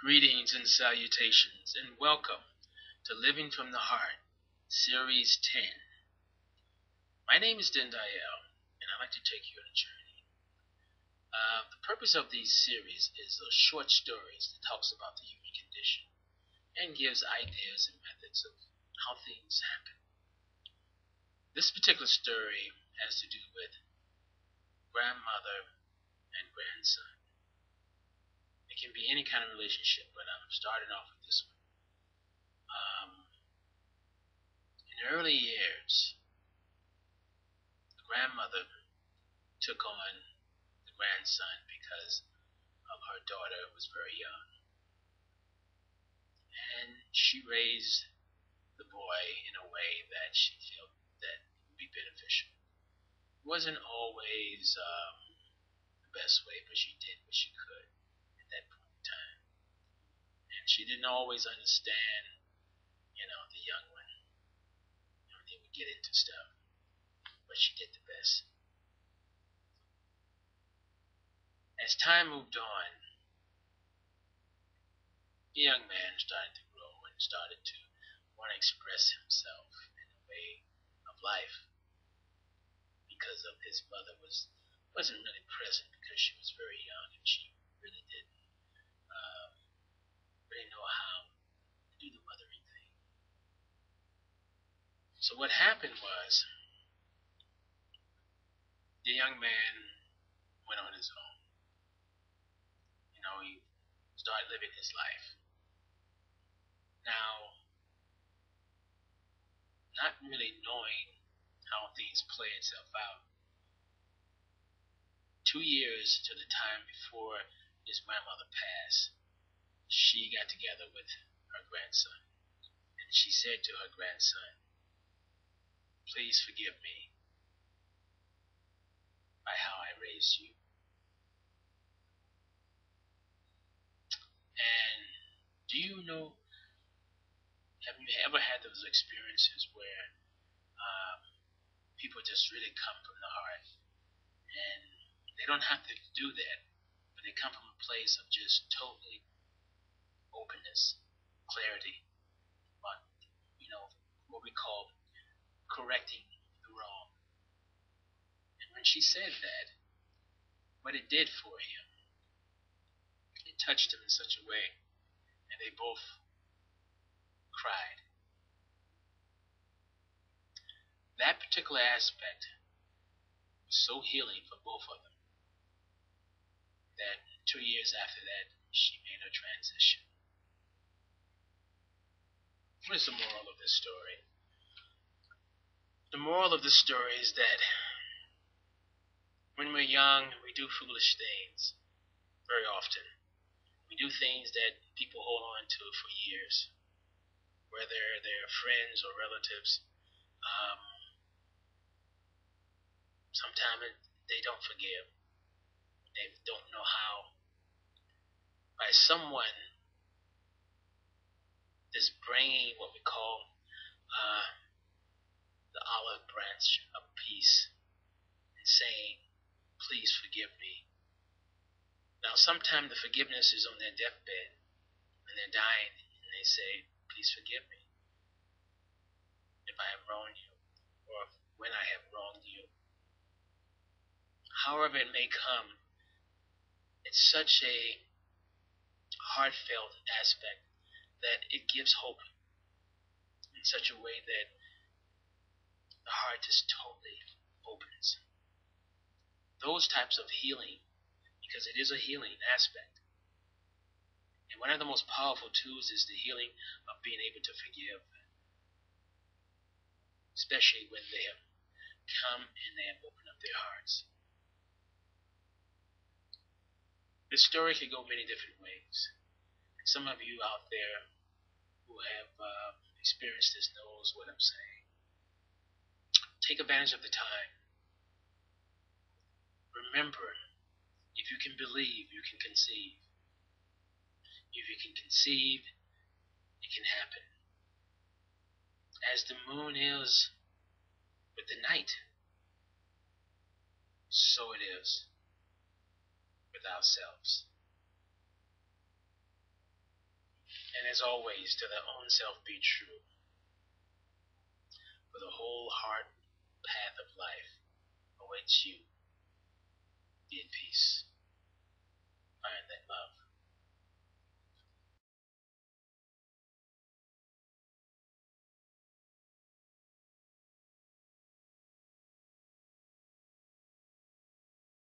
Greetings and salutations, and welcome to Living from the Heart, Series 10. My name is Dinndayal, and I'd like to take you on a journey. The purpose of these series is short stories that talks about the human condition and gives ideas and methods of how things happen. This particular story has to do with grandmother and grandson. It can be any kind of relationship, but I'm starting off with this one. In early years, the grandmother took on the grandson because of her daughter was very young. And she raised the boy in a way that she felt that would be beneficial. It wasn't always the best way, but she did what she could at that point in time. And she didn't always understand, the young one. They would get into stuff, but she did the best. As time moved on, the young man started to grow and started to want to express himself in a way of life because of his mother wasn't really present because she was very young and she really didn't really know how to do the mothering thing. So what happened was the young man went on his own. He started living his life. Now, not really knowing how things play itself out, 2 years to the time before his grandmother passed, she got together with her grandson. And she said to her grandson, "Please forgive me by how I raised you." And do you know, have you ever had those experiences where people just really come from the heart? And they don't have to do that, but they come from a place of just totally openness, clarity, but, what we call correcting the wrong. And when she said that, what it did for him, it touched him in such a way, and they both cried. That particular aspect was so healing for both of them that 2 years after that, she made her transition. What is the moral of this story? The moral of this story is that when we're young, we do foolish things very often. We do things that people hold on to for years, whether they're friends or relatives. Sometimes they don't forgive. They don't know how. By someone that's bringing what we call the olive branch of peace and saying, "Please forgive me." Now, sometimes the forgiveness is on their deathbed when they're dying, and they say, "Please forgive me if I have wronged you, or when I have wronged you." However it may come, it's such a heartfelt aspect that it gives hope in such a way that the heart just totally opens. Those types of healing, because it is a healing aspect. And one of the most powerful tools is the healing of being able to forgive, especially when they have come and they have opened up their hearts. This story could go many different ways. And some of you out there who have experienced this knows what I'm saying. Take advantage of the time. Remember, if you can believe, you can conceive. If you can conceive, it can happen. As the moon is with the night, so it is with ourselves. And as always, to their own self be true, for the whole heart path of life awaits you. Be at peace.